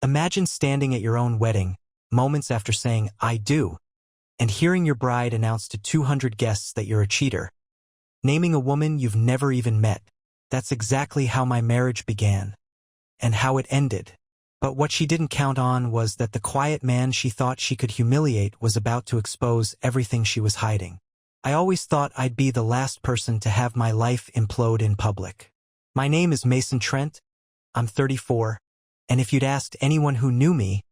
Imagine standing at your own wedding, moments after saying, "I do," and hearing your bride announce to 200 guests that you're a cheater. Naming a woman you've never even met. That's exactly how my marriage began. And how it ended. But what she didn't count on was that the quiet man she thought she could humiliate was about to expose everything she was hiding. I always thought I'd be the last person to have my life implode in public. My name is Mason Trent. I'm 34, and if you'd asked anyone who knew me,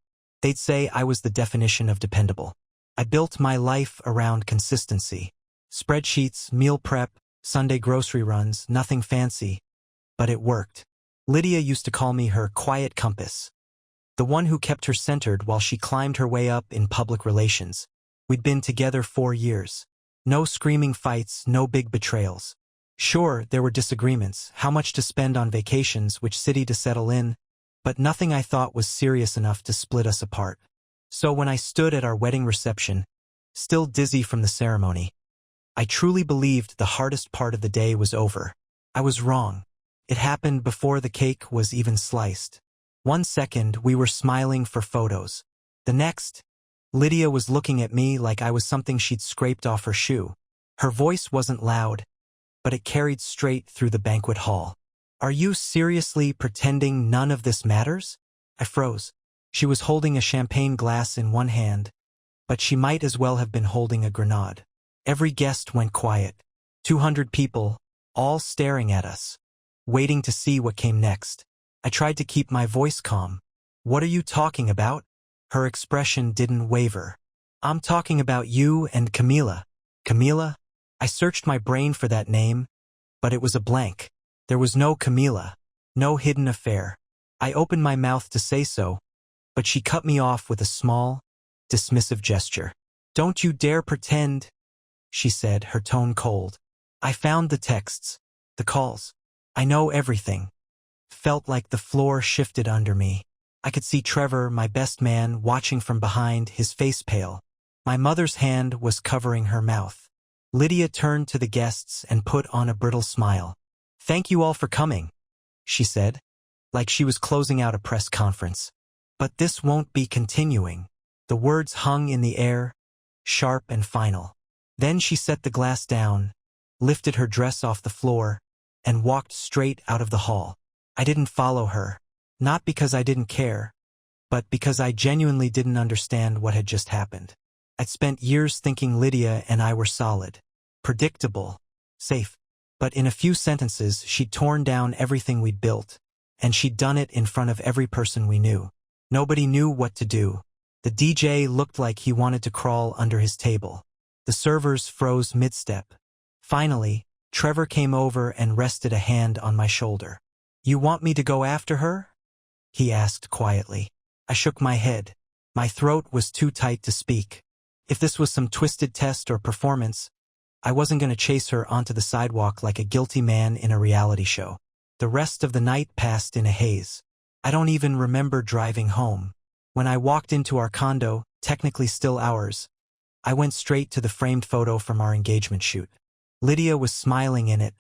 they'd say I was the definition of dependable. I built my life around consistency. Spreadsheets, meal prep, Sunday grocery runs, nothing fancy. But it worked. Lydia used to call me her quiet compass. The one who kept her centered while she climbed her way up in public relations. We'd been together 4 years. No screaming fights, no big betrayals. Sure, there were disagreements, how much to spend on vacations, which city to settle in, but nothing I thought was serious enough to split us apart. So when I stood at our wedding reception, still dizzy from the ceremony, I truly believed the hardest part of the day was over. I was wrong. It happened before the cake was even sliced. 1 second, we were smiling for photos. The next, Lydia was looking at me like I was something she'd scraped off her shoe. Her voice wasn't loud, but it carried straight through the banquet hall. "Are you seriously pretending none of this matters?" I froze. She was holding a champagne glass in one hand, but she might as well have been holding a grenade. Every guest went quiet. 200 people, all staring at us, waiting to see what came next. I tried to keep my voice calm. "What are you talking about?" Her expression didn't waver. "I'm talking about you and Camila." Camila? I searched my brain for that name, but it was a blank. There was no Camila, no hidden affair. I opened my mouth to say so, but she cut me off with a small, dismissive gesture. "Don't you dare pretend," she said, her tone cold. "I found the texts, the calls. I know everything." Felt like the floor shifted under me. I could see Trevor, my best man, watching from behind, his face pale. My mother's hand was covering her mouth. Lydia turned to the guests and put on a brittle smile. "Thank you all for coming," she said, like she was closing out a press conference. "But this won't be continuing." The words hung in the air, sharp and final. Then she set the glass down, lifted her dress off the floor, and walked straight out of the hall. I didn't follow her, not because I didn't care, but because I genuinely didn't understand what had just happened. I'd spent years thinking Lydia and I were solid, predictable, safe. But in a few sentences, she'd torn down everything we'd built, and she'd done it in front of every person we knew. Nobody knew what to do. The DJ looked like he wanted to crawl under his table. The servers froze mid-step. Finally, Trevor came over and rested a hand on my shoulder. "You want me to go after her?" he asked quietly. I shook my head. My throat was too tight to speak. If this was some twisted test or performance, I wasn't going to chase her onto the sidewalk like a guilty man in a reality show. The rest of the night passed in a haze. I don't even remember driving home. When I walked into our condo, technically still ours, I went straight to the framed photo from our engagement shoot. Lydia was smiling in it,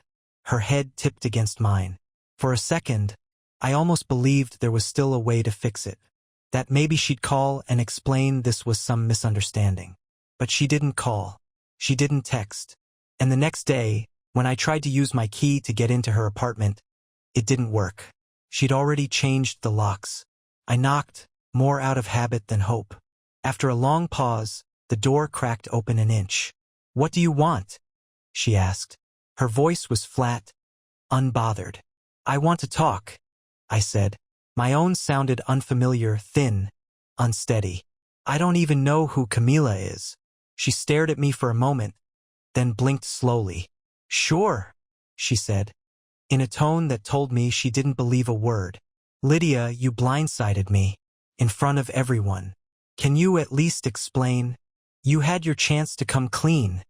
her head tipped against mine. For a second, I almost believed there was still a way to fix it. That maybe she'd call and explain this was some misunderstanding. But she didn't call. She didn't text. And the next day, when I tried to use my key to get into her apartment, it didn't work. She'd already changed the locks. I knocked, more out of habit than hope. After a long pause, the door cracked open an inch. "What do you want?" she asked. Her voice was flat, unbothered. "I want to talk," I said. My own sounded unfamiliar, thin, unsteady. "I don't even know who Camila is." She stared at me for a moment, then blinked slowly. "Sure," she said, in a tone that told me she didn't believe a word. "Lydia, you blindsided me, in front of everyone. Can you at least explain?" "You had your chance to come clean,"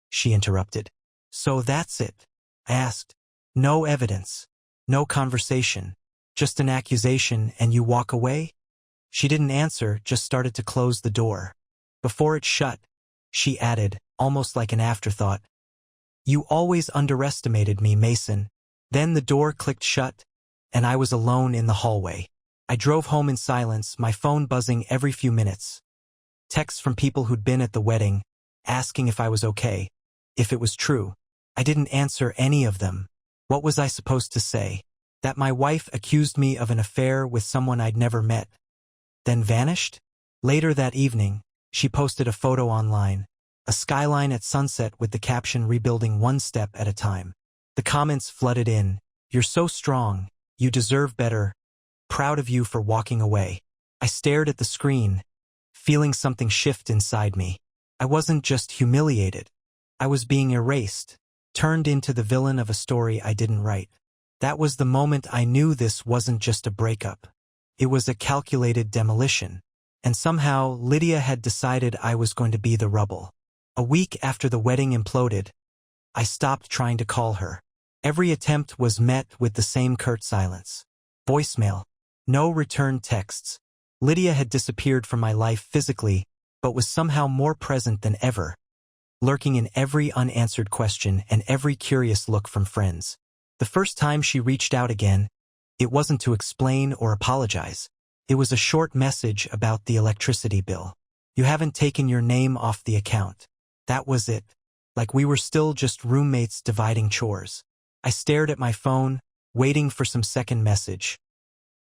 she interrupted. "So that's it?" I asked. "No evidence, no conversation, just an accusation and you walk away?" She didn't answer, just started to close the door. Before it shut, she added, almost like an afterthought, "You always underestimated me, Mason." Then the door clicked shut, and I was alone in the hallway. I drove home in silence, my phone buzzing every few minutes. Texts from people who'd been at the wedding, asking if I was okay, if it was true. I didn't answer any of them. What was I supposed to say? That my wife accused me of an affair with someone I'd never met, then vanished? Later that evening, she posted a photo online, a skyline at sunset with the caption "Rebuilding one step at a time." The comments flooded in. "You're so strong. You deserve better. Proud of you for walking away." I stared at the screen, feeling something shift inside me. I wasn't just humiliated. I was being erased, turned into the villain of a story I didn't write. That was the moment I knew this wasn't just a breakup. It was a calculated demolition. And somehow, Lydia had decided I was going to be the rubble. A week after the wedding imploded, I stopped trying to call her. Every attempt was met with the same curt silence. Voicemail. No return texts. Lydia had disappeared from my life physically, but was somehow more present than ever, lurking in every unanswered question and every curious look from friends. The first time she reached out again, it wasn't to explain or apologize. It was a short message about the electricity bill. "You haven't taken your name off the account." That was it. Like we were still just roommates dividing chores. I stared at my phone, waiting for some second message.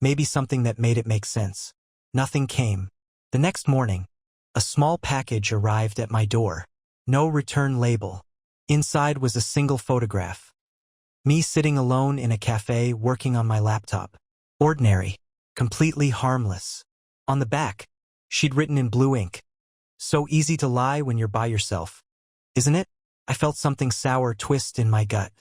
Maybe something that made it make sense. Nothing came. The next morning, a small package arrived at my door. No return label. Inside was a single photograph. Me sitting alone in a cafe working on my laptop. Ordinary. Completely harmless. On the back, she'd written in blue ink, "So easy to lie when you're by yourself, isn't it?" I felt something sour twist in my gut.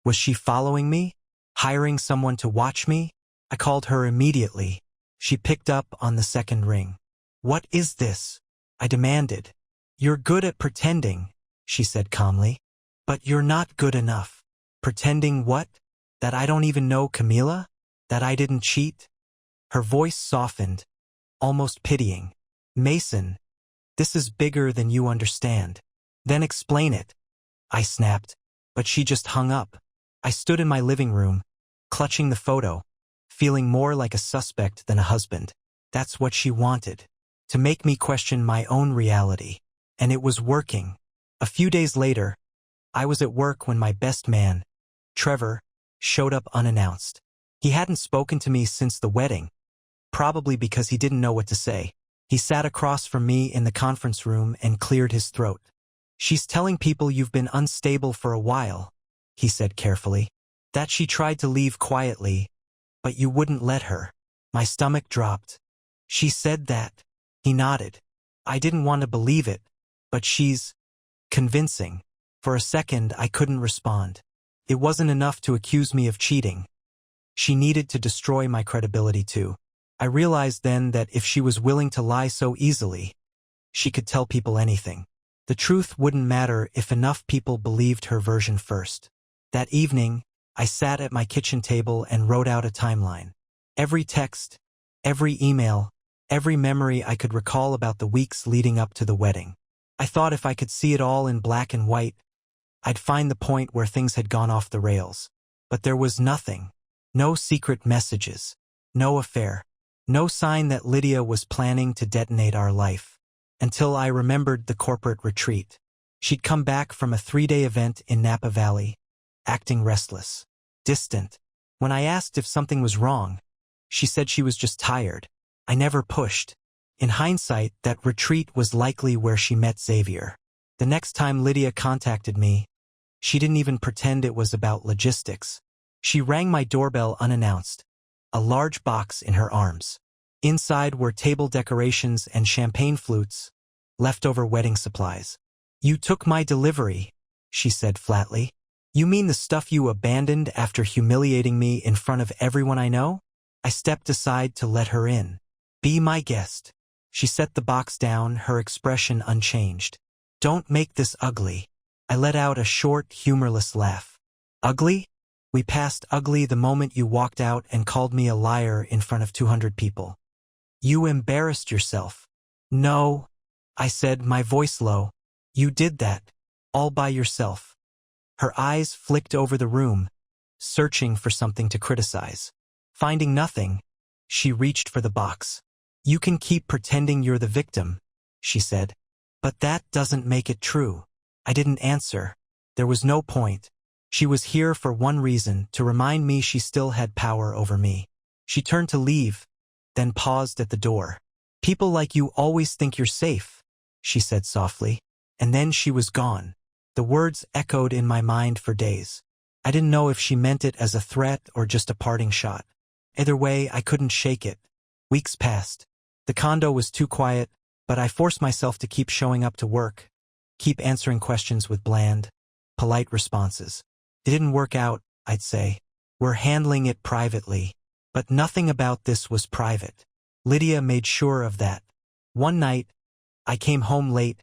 Was she following me? Hiring someone to watch me? I called her immediately. She picked up on the second ring. "What is this?" I demanded. "You're good at pretending," she said calmly. "But you're not good enough." "Pretending what? That I don't even know Camila? That I didn't cheat?" Her voice softened, almost pitying. "Mason, this is bigger than you understand." "Then explain it," I snapped, but she just hung up. I stood in my living room, clutching the photo, feeling more like a suspect than a husband. That's what she wanted, to make me question my own reality. And it was working. A few days later, I was at work when my best man, Trevor, showed up unannounced. He hadn't spoken to me since the wedding, probably because he didn't know what to say. He sat across from me in the conference room and cleared his throat. "She's telling people you've been unstable for a while," he said carefully. "That she tried to leave quietly, but you wouldn't let her." My stomach dropped. "She said that?" He nodded. "I didn't want to believe it, but she's convincing." For a second, I couldn't respond. It wasn't enough to accuse me of cheating. She needed to destroy my credibility too. I realized then that if she was willing to lie so easily, she could tell people anything. The truth wouldn't matter if enough people believed her version first. That evening, I sat at my kitchen table and wrote out a timeline. Every text, every email, every memory I could recall about the weeks leading up to the wedding. I thought if I could see it all in black and white, I'd find the point where things had gone off the rails. But there was nothing. No secret messages. No affair. No sign that Lydia was planning to detonate our life. Until I remembered the corporate retreat. She'd come back from a 3-day event in Napa Valley, acting restless, distant. When I asked if something was wrong, she said she was just tired. I never pushed. In hindsight, that retreat was likely where she met Xavier. The next time Lydia contacted me, she didn't even pretend it was about logistics. She rang my doorbell unannounced, a large box in her arms. Inside were table decorations and champagne flutes, leftover wedding supplies. "You took my delivery," she said flatly. "You mean the stuff you abandoned after humiliating me in front of everyone I know?" I stepped aside to let her in. "Be my guest." She set the box down, her expression unchanged. "Don't make this ugly." I let out a short, humorless laugh. "Ugly? We passed ugly the moment you walked out and called me a liar in front of 200 people. You embarrassed yourself." "No," I said, my voice low. "You did that, all by yourself." Her eyes flicked over the room, searching for something to criticize. Finding nothing, She reached for the box. "You can keep pretending you're the victim," she said. "But that doesn't make it true." I didn't answer. There was no point. She was here for one reason, to remind me she still had power over me. She turned to leave, then paused at the door. "People like you always think you're safe," she said softly. And then she was gone. The words echoed in my mind for days. I didn't know if she meant it as a threat or just a parting shot. Either way, I couldn't shake it. Weeks passed. The condo was too quiet, but I forced myself to keep showing up to work, keep answering questions with bland, polite responses. It didn't work out, I'd say. "We're handling it privately." But nothing about this was private. Lydia made sure of that. One night, I came home late,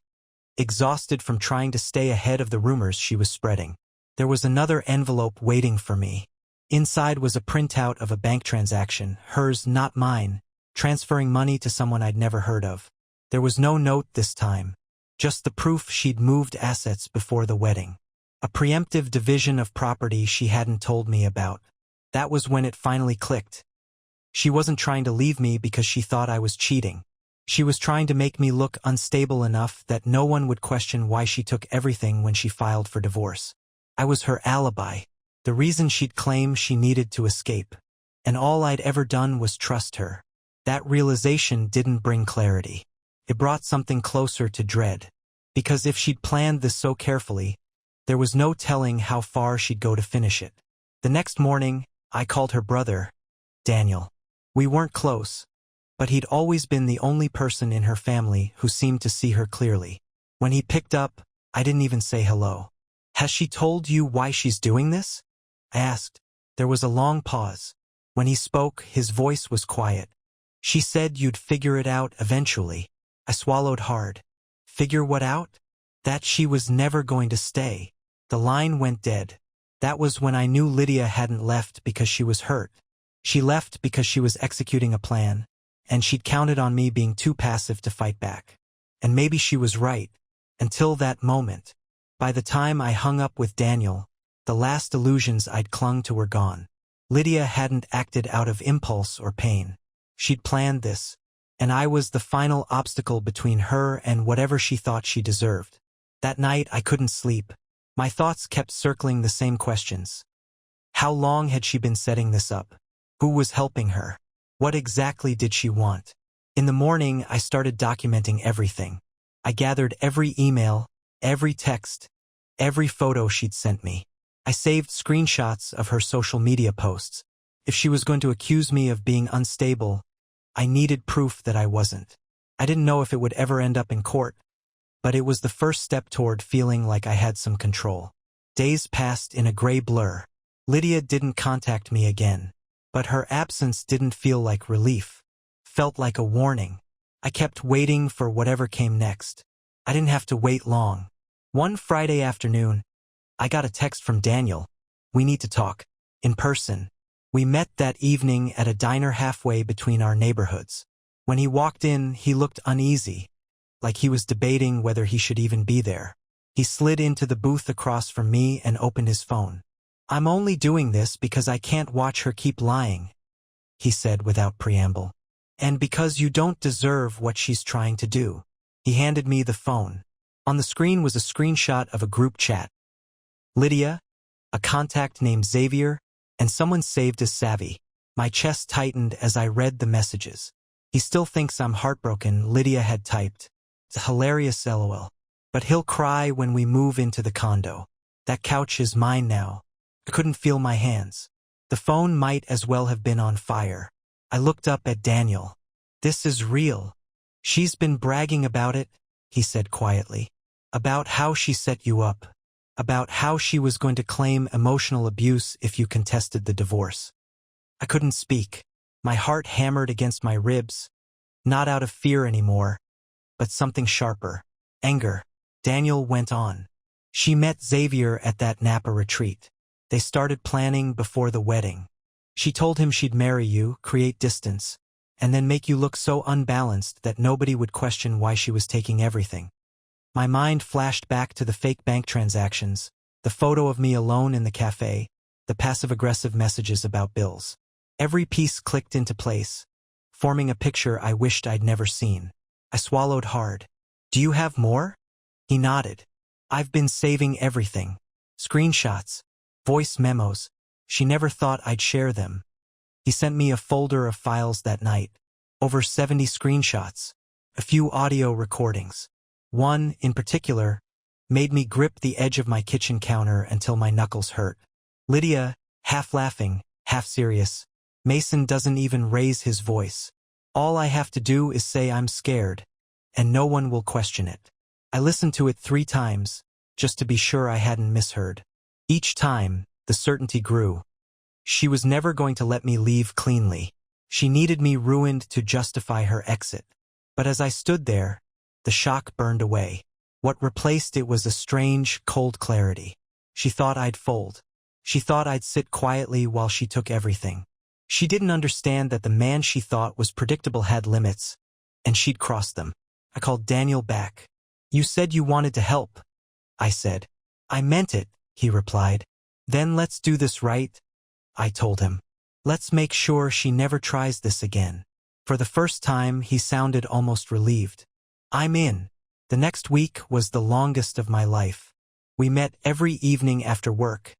exhausted from trying to stay ahead of the rumors she was spreading. There was another envelope waiting for me. Inside was a printout of a bank transaction, hers, not mine, transferring money to someone I'd never heard of. There was no note this time, just the proof she'd moved assets before the wedding. A preemptive division of property she hadn't told me about. That was when it finally clicked. She wasn't trying to leave me because she thought I was cheating. She was trying to make me look unstable enough that no one would question why she took everything when she filed for divorce. I was her alibi, the reason she'd claim she needed to escape. And all I'd ever done was trust her. That realization didn't bring clarity. It brought something closer to dread. Because if she'd planned this so carefully, there was no telling how far she'd go to finish it. The next morning, I called her brother, Daniel. We weren't close, but he'd always been the only person in her family who seemed to see her clearly. When he picked up, I didn't even say hello. "Has she told you why she's doing this?" I asked. There was a long pause. When he spoke, his voice was quiet. "She said you'd figure it out eventually." I swallowed hard. Figure what out? That she was never going to stay. The line went dead. That was when I knew Lydia hadn't left because she was hurt. She left because she was executing a plan, and she'd counted on me being too passive to fight back. And maybe she was right, until that moment. By the time I hung up with Daniel, the last illusions I'd clung to were gone. Lydia hadn't acted out of impulse or pain. She'd planned this, and I was the final obstacle between her and whatever she thought she deserved. That night I couldn't sleep. My thoughts kept circling the same questions. How long had she been setting this up? Who was helping her? What exactly did she want? In the morning, I started documenting everything. I gathered every email, every text, every photo she'd sent me. I saved screenshots of her social media posts. If she was going to accuse me of being unstable, I needed proof that I wasn't. I didn't know if it would ever end up in court, but it was the first step toward feeling like I had some control. Days passed in a gray blur. Lydia didn't contact me again, but her absence didn't feel like relief. Felt like a warning. I kept waiting for whatever came next. I didn't have to wait long. One Friday afternoon, I got a text from Daniel. "We need to talk. In person." We met that evening at a diner halfway between our neighborhoods. When he walked in, he looked uneasy, like he was debating whether he should even be there. He slid into the booth across from me and opened his phone. "I'm only doing this because I can't watch her keep lying," he said without preamble. "And because you don't deserve what she's trying to do." He handed me the phone. On the screen was a screenshot of a group chat. Lydia, a contact named Xavier, and someone saved as Savvy. My chest tightened as I read the messages. "He still thinks I'm heartbroken," Lydia had typed. It's a hilarious LOL. "But he'll cry when we move into the condo. That couch is mine now." I couldn't feel my hands. The phone might as well have been on fire. I looked up at Daniel. "This is real." "She's been bragging about it," he said quietly. "About how she set you up. About how she was going to claim emotional abuse if you contested the divorce." I couldn't speak. My heart hammered against my ribs, not out of fear anymore, but something sharper. Anger. Daniel went on. "She met Xavier at that Napa retreat. They started planning before the wedding. She told him she'd marry you, create distance, and then make you look so unbalanced that nobody would question why she was taking everything." My mind flashed back to the fake bank transactions, the photo of me alone in the cafe, the passive-aggressive messages about bills. Every piece clicked into place. forming a picture I wished I'd never seen. I swallowed hard. Do you have more? He nodded. I've been saving everything. Screenshots, voice memos. She never thought I'd share them. He sent me a folder of files that night. Over 70 screenshots. A few audio recordings. One, in particular, made me grip the edge of my kitchen counter until my knuckles hurt. Lydia, half laughing, half serious. Mason doesn't even raise his voice. All I have to do is say I'm scared, and no one will question it. I listened to it 3 times, just to be sure I hadn't misheard. Each time, the certainty grew. She was never going to let me leave cleanly. She needed me ruined to justify her exit. But as I stood there, the shock burned away. What replaced it was a strange, cold clarity. She thought I'd fold. She thought I'd sit quietly while she took everything. She didn't understand that the man she thought was predictable had limits, and she'd crossed them. I called Daniel back. You said you wanted to help, I said. I meant it, he replied. Then let's do this right, I told him. Let's make sure she never tries this again. For the first time, he sounded almost relieved. I'm in. The next week was the longest of my life. We met every evening after work,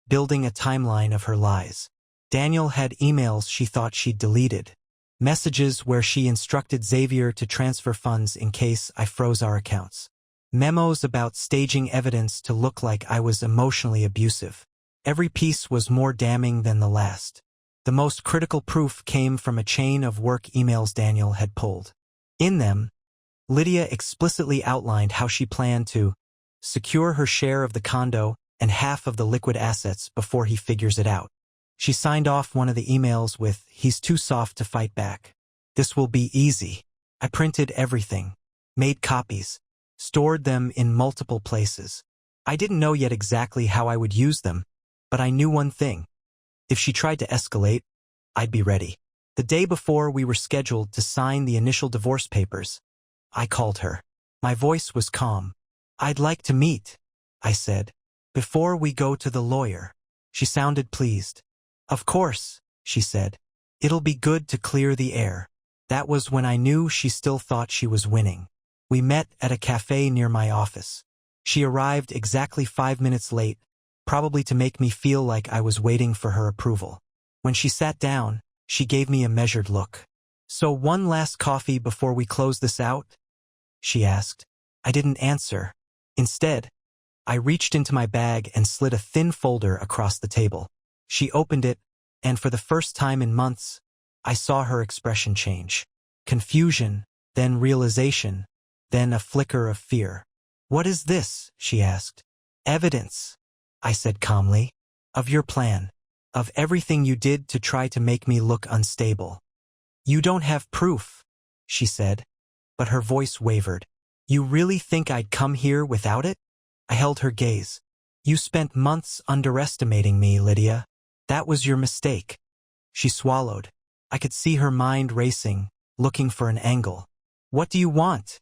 building a timeline of her lies. Daniel had emails she thought she'd deleted, messages where she instructed Xavier to transfer funds in case I froze our accounts, memos about staging evidence to look like I was emotionally abusive. Every piece was more damning than the last. The most critical proof came from a chain of work emails Daniel had pulled. In them, Lydia explicitly outlined how she planned to secure her share of the condo and half of the liquid assets before he figures it out. She signed off one of the emails with, "He's too soft to fight back. This will be easy." I printed everything, made copies, stored them in multiple places. I didn't know yet exactly how I would use them, but I knew one thing. If she tried to escalate, I'd be ready. The day before we were scheduled to sign the initial divorce papers, I called her. My voice was calm. "I'd like to meet," I said, "before we go to the lawyer." She sounded pleased. "Of course," she said. "It'll be good to clear the air." That was when I knew she still thought she was winning. We met at a cafe near my office. She arrived exactly 5 minutes late, probably to make me feel like I was waiting for her approval. When she sat down, she gave me a measured look. "So one last coffee before we close this out?" she asked. I didn't answer. Instead, I reached into my bag and slid a thin folder across the table. She opened it, and for the first time in months, I saw her expression change. Confusion, then realization, then a flicker of fear. "What is this?" she asked. "Evidence," I said calmly, "of your plan, of everything you did to try to make me look unstable." "You don't have proof," she said, but her voice wavered. "You really think I'd come here without it?" I held her gaze. "You spent months underestimating me, Lydia. That was your mistake." She swallowed. I could see her mind racing, looking for an angle. "What do you want?"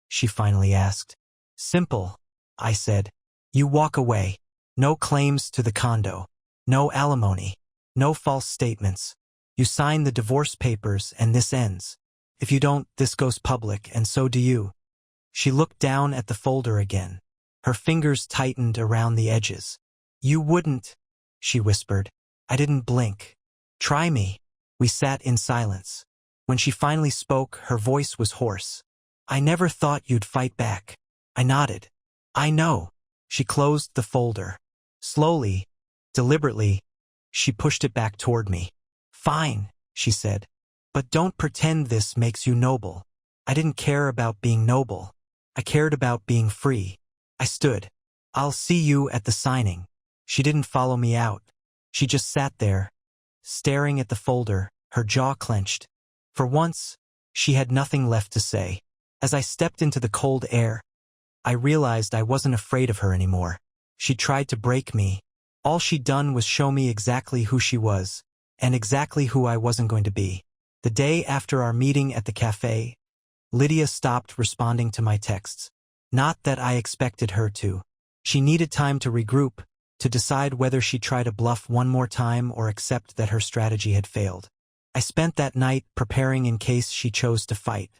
she finally asked. "Simple," I said. "You walk away. No claims to the condo. No alimony. No false statements. You sign the divorce papers and this ends. If you don't, this goes public, and so do you." She looked down at the folder again. Her fingers tightened around the edges. "You wouldn't," she whispered. I didn't blink. "Try me." We sat in silence. When she finally spoke, her voice was hoarse. "I never thought you'd fight back." I nodded. "I know." She closed the folder. Slowly, deliberately, she pushed it back toward me. "Fine," she said. "But don't pretend this makes you noble." I didn't care about being noble. I cared about being free. I stood. "I'll see you at the signing." She didn't follow me out. She just sat there, staring at the folder, her jaw clenched. For once, she had nothing left to say. As I stepped into the cold air, I realized I wasn't afraid of her anymore. She tried to break me. All she'd done was show me exactly who she was, and exactly who I wasn't going to be. The day after our meeting at the cafe, Lydia stopped responding to my texts. Not that I expected her to. She needed time to regroup, to decide whether she'd try to bluff one more time or accept that her strategy had failed. I spent that night preparing in case she chose to fight.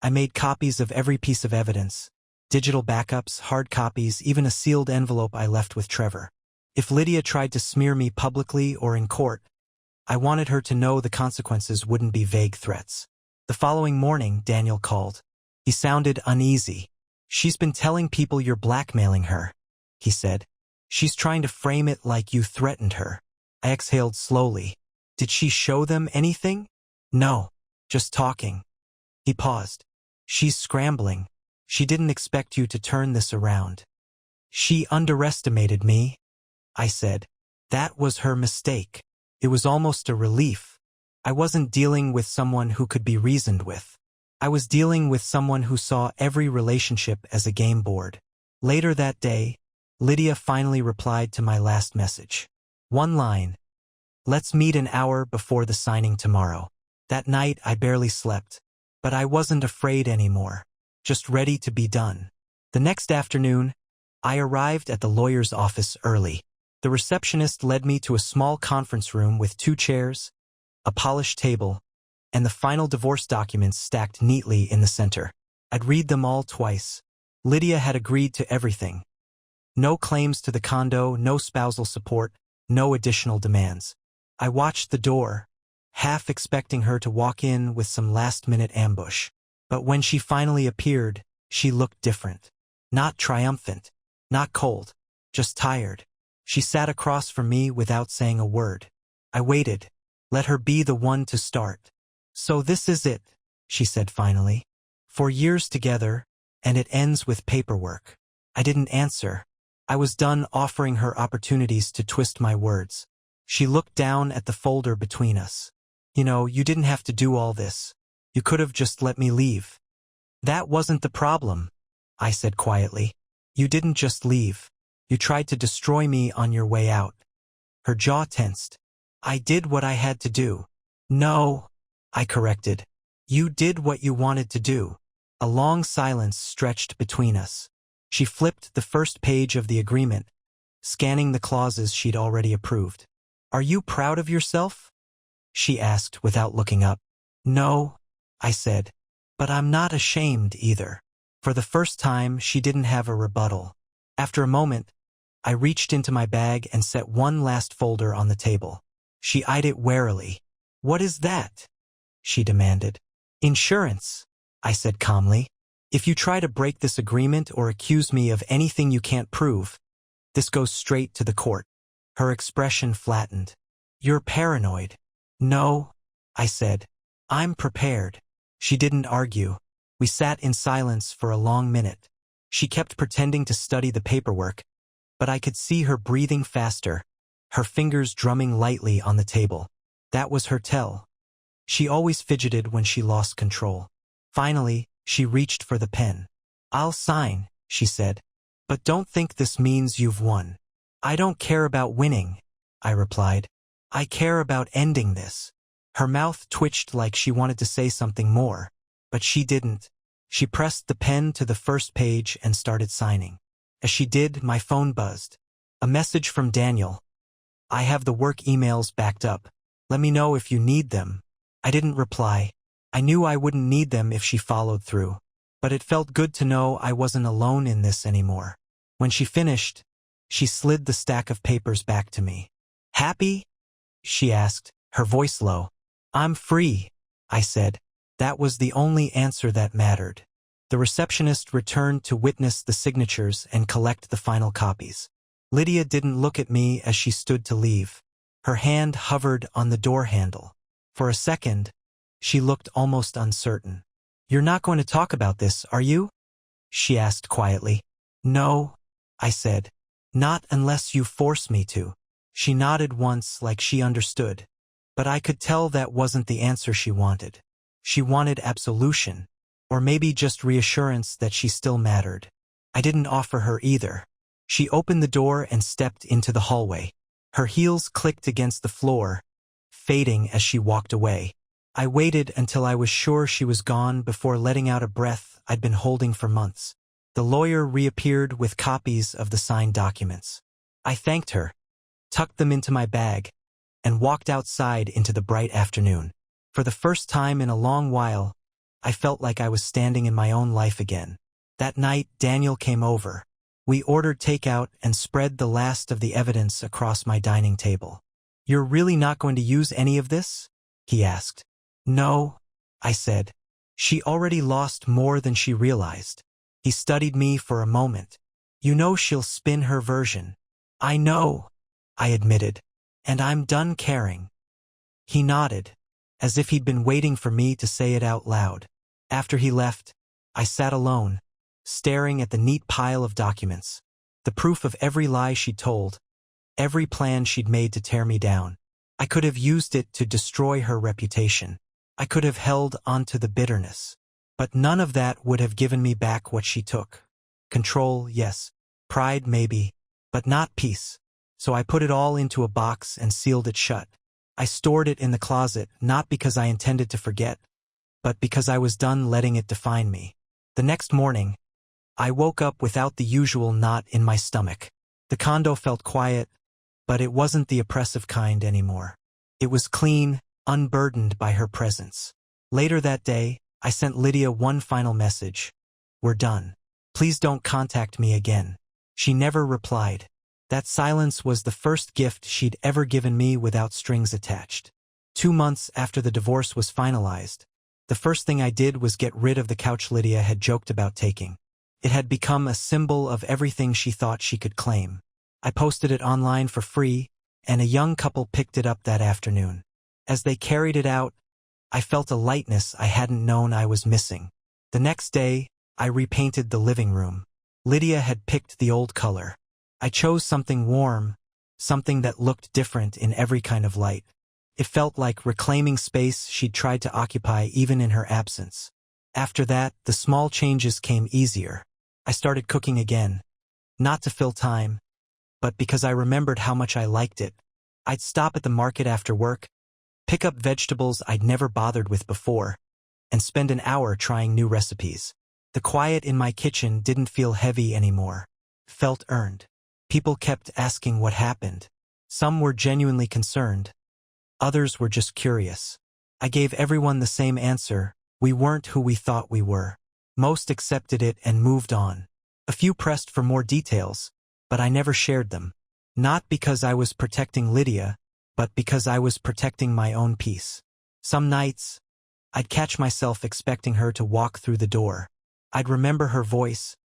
I made copies of every piece of evidence, digital backups, hard copies, even a sealed envelope I left with Trevor. If Lydia tried to smear me publicly or in court, I wanted her to know the consequences wouldn't be vague threats. The following morning, Daniel called. He sounded uneasy. "She's been telling people you're blackmailing her," he said. "She's trying to frame it like you threatened her." I exhaled slowly. "Did she show them anything?" "No, just talking." He paused. "She's scrambling. She didn't expect you to turn this around." "She underestimated me," I said. "That was her mistake." It was almost a relief. I wasn't dealing with someone who could be reasoned with. I was dealing with someone who saw every relationship as a game board. Later that day, Lydia finally replied to my last message. One line: "Let's meet an hour before the signing tomorrow." That night I barely slept, but I wasn't afraid anymore, just ready to be done. The next afternoon, I arrived at the lawyer's office early. The receptionist led me to a small conference room with 2 chairs, a polished table, and the final divorce documents stacked neatly in the center. I'd read them all twice. Lydia had agreed to everything. No claims to the condo, no spousal support, no additional demands. I watched the door, half expecting her to walk in with some last-minute ambush. But when she finally appeared, she looked different. Not triumphant, not cold, just tired. She sat across from me without saying a word. I waited, let her be the one to start. "So this is it," she said finally. "4 years together, and it ends with paperwork." I didn't answer. I was done offering her opportunities to twist my words. She looked down at the folder between us. You didn't have to do all this. You could have just let me leave." "That wasn't the problem," I said quietly. "You didn't just leave. You tried to destroy me on your way out." Her jaw tensed. "I did what I had to do." "No," I corrected. "You did what you wanted to do." A long silence stretched between us. She flipped the first page of the agreement, scanning the clauses she'd already approved. "Are you proud of yourself?" she asked without looking up. "No," I said, "but I'm not ashamed either." For the first time, she didn't have a rebuttal. After a moment, I reached into my bag and set one last folder on the table. She eyed it warily. "What is that?" she demanded. "Insurance," I said calmly. "If you try to break this agreement or accuse me of anything you can't prove, this goes straight to the court." Her expression flattened. "You're paranoid." "No," I said. "I'm prepared." She didn't argue. We sat in silence for a long minute. She kept pretending to study the paperwork, but I could see her breathing faster, her fingers drumming lightly on the table. That was her tell. She always fidgeted when she lost control. Finally, she reached for the pen. "I'll sign," she said. "But don't think this means you've won." "I don't care about winning," I replied. "I care about ending this." Her mouth twitched like she wanted to say something more, but she didn't. She pressed the pen to the first page and started signing. As she did, my phone buzzed. A message from Daniel. "I have the work emails backed up. Let me know if you need them." I didn't reply. I knew I wouldn't need them if she followed through. But it felt good to know I wasn't alone in this anymore. When she finished, she slid the stack of papers back to me. "Happy?" she asked, her voice low. "I'm free," I said. That was the only answer that mattered. The receptionist returned to witness the signatures and collect the final copies. Lydia didn't look at me as she stood to leave. Her hand hovered on the door handle. For a second, she looked almost uncertain. "You're not going to talk about this, are you?" she asked quietly. "No," I said. "Not unless you force me to." She nodded once like she understood. But I could tell that wasn't the answer she wanted. She wanted absolution, or maybe just reassurance that she still mattered. I didn't offer her either. She opened the door and stepped into the hallway. Her heels clicked against the floor, fading as she walked away. I waited until I was sure she was gone before letting out a breath I'd been holding for months. The lawyer reappeared with copies of the signed documents. I thanked her, tucked them into my bag, and walked outside into the bright afternoon. For the first time in a long while, I felt like I was standing in my own life again. That night, Daniel came over. We ordered takeout and spread the last of the evidence across my dining table. "You're really not going to use any of this?" he asked. "No," I said. She already lost more than she realized. He studied me for a moment. "You know she'll spin her version." "I know," I admitted. "And I'm done caring." He nodded, as if he'd been waiting for me to say it out loud. After he left, I sat alone, staring at the neat pile of documents, the proof of every lie she'd told, every plan she'd made to tear me down. I could have used it to destroy her reputation. I could have held onto the bitterness. But none of that would have given me back what she took. Control, yes. Pride, maybe. But not peace. So I put it all into a box and sealed it shut. I stored it in the closet, not because I intended to forget, but because I was done letting it define me. The next morning, I woke up without the usual knot in my stomach. The condo felt quiet, but it wasn't the oppressive kind anymore. It was clean, unburdened by her presence. Later that day, I sent Lydia one final message. "We're done. Please don't contact me again." She never replied. That silence was the first gift she'd ever given me without strings attached. 2 months after the divorce was finalized, the first thing I did was get rid of the couch Lydia had joked about taking. It had become a symbol of everything she thought she could claim. I posted it online for free, and a young couple picked it up that afternoon. As they carried it out, I felt a lightness I hadn't known I was missing. The next day, I repainted the living room. Lydia had picked the old color. I chose something warm, something that looked different in every kind of light. It felt like reclaiming space she'd tried to occupy even in her absence. After that, the small changes came easier. I started cooking again, not to fill time, but because I remembered how much I liked it. I'd stop at the market after work, pick up vegetables I'd never bothered with before, and spend an hour trying new recipes. The quiet in my kitchen didn't feel heavy anymore. It felt earned. People kept asking what happened. Some were genuinely concerned. Others were just curious. I gave everyone the same answer: we weren't who we thought we were. Most accepted it and moved on. A few pressed for more details, but I never shared them. Not because I was protecting Lydia, but because I was protecting my own peace. Some nights, I'd catch myself expecting her to walk through the door. I'd remember her voice,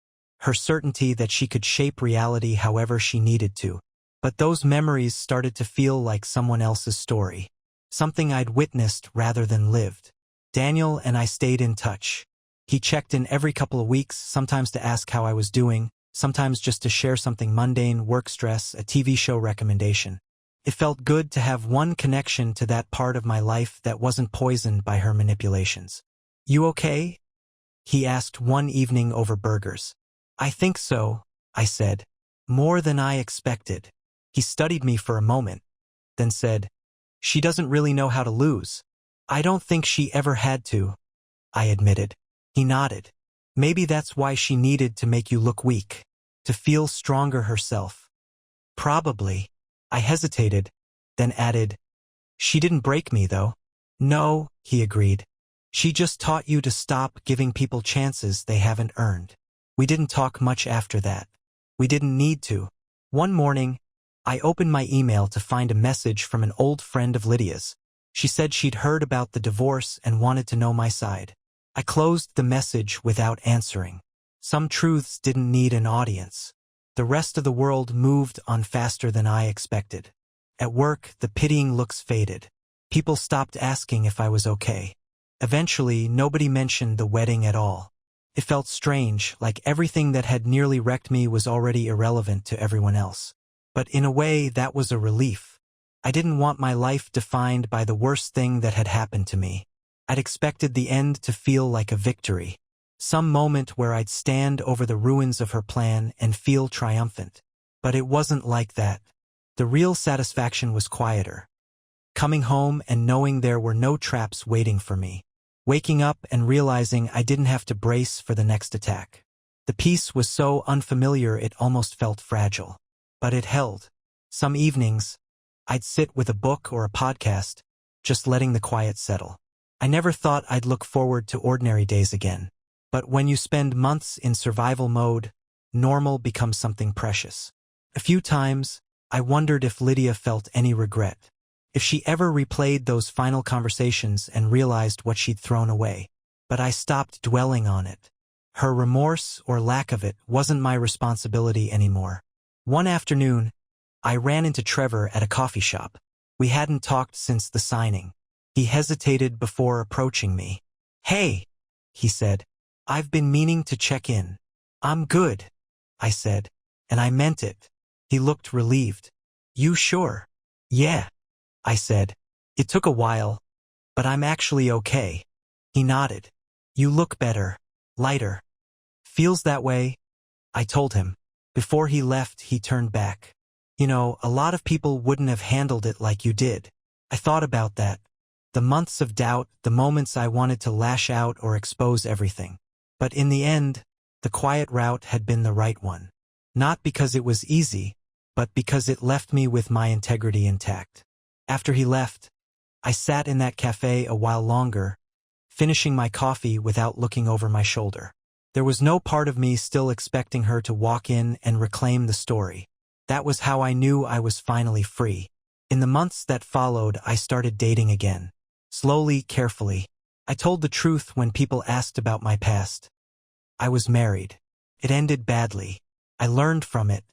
her certainty that she could shape reality however she needed to. But those memories started to feel like someone else's story, something I'd witnessed rather than lived. Daniel and I stayed in touch. He checked in every couple of weeks, sometimes to ask how I was doing, sometimes just to share something mundane, work stress, a TV show recommendation. It felt good to have one connection to that part of my life that wasn't poisoned by her manipulations. "You okay?" he asked one evening over burgers. "I think so," I said. "More than I expected." He studied me for a moment, then said, "She doesn't really know how to lose." "I don't think she ever had to," I admitted. He nodded. "Maybe that's why she needed to make you look weak, to feel stronger herself." "Probably." I hesitated, then added, "She didn't break me, though." "No," he agreed. "She just taught you to stop giving people chances they haven't earned." We didn't talk much after that. We didn't need to. One morning, I opened my email to find a message from an old friend of Lydia's. She said she'd heard about the divorce and wanted to know my side. I closed the message without answering. Some truths didn't need an audience. The rest of the world moved on faster than I expected. At work, the pitying looks faded. People stopped asking if I was okay. Eventually, nobody mentioned the wedding at all. It felt strange, like everything that had nearly wrecked me was already irrelevant to everyone else. But in a way, that was a relief. I didn't want my life defined by the worst thing that had happened to me. I'd expected the end to feel like a victory. Some moment where I'd stand over the ruins of her plan and feel triumphant. But it wasn't like that. The real satisfaction was quieter. Coming home and knowing there were no traps waiting for me. Waking up and realizing I didn't have to brace for the next attack. The peace was so unfamiliar it almost felt fragile. But it held. Some evenings, I'd sit with a book or a podcast, just letting the quiet settle. I never thought I'd look forward to ordinary days again. But when you spend months in survival mode, normal becomes something precious. A few times, I wondered if Lydia felt any regret. If she ever replayed those final conversations and realized what she'd thrown away. But I stopped dwelling on it. Her remorse or lack of it wasn't my responsibility anymore. One afternoon, I ran into Trevor at a coffee shop. We hadn't talked since the signing. He hesitated before approaching me. "Hey," he said. "I've been meaning to check in." "I'm good," I said, and I meant it. He looked relieved. "You sure?" "Yeah," I said. "It took a while, but I'm actually okay." He nodded. "You look better, lighter." "Feels that way," I told him. Before he left, he turned back. "You know, a lot of people wouldn't have handled it like you did." I thought about that. The months of doubt, the moments I wanted to lash out or expose everything. But in the end, the quiet route had been the right one. Not because it was easy, but because it left me with my integrity intact. After he left, I sat in that cafe a while longer, finishing my coffee without looking over my shoulder. There was no part of me still expecting her to walk in and reclaim the story. That was how I knew I was finally free. In the months that followed, I started dating again. Slowly, carefully. I told the truth when people asked about my past. I was married. It ended badly. I learned from it.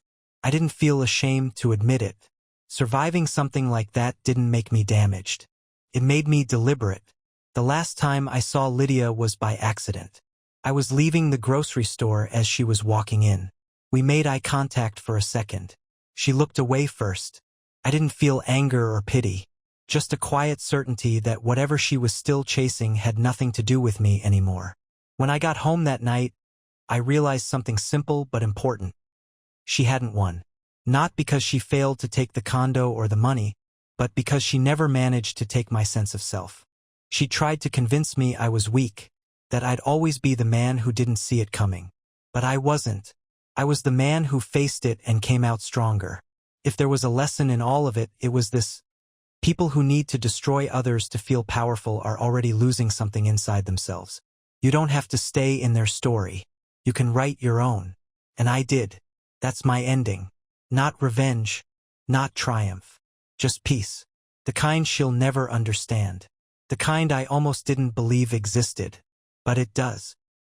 I didn't feel ashamed to admit it. Surviving something like that didn't make me damaged. It made me deliberate. The last time I saw Lydia was by accident. I was leaving the grocery store as she was walking in. We made eye contact for a second. She looked away first. I didn't feel anger or pity. Just a quiet certainty that whatever she was still chasing had nothing to do with me anymore. When I got home that night, I realized something simple but important. She hadn't won. Not because she failed to take the condo or the money, but because she never managed to take my sense of self. She tried to convince me I was weak, that I'd always be the man who didn't see it coming. But I wasn't. I was the man who faced it and came out stronger. If there was a lesson in all of it, it was this. People who need to destroy others to feel powerful are already losing something inside themselves. You don't have to stay in their story. You can write your own. And I did. That's my ending. Not revenge. Not triumph. Just peace. The kind she'll never understand. The kind I almost didn't believe existed. But it does.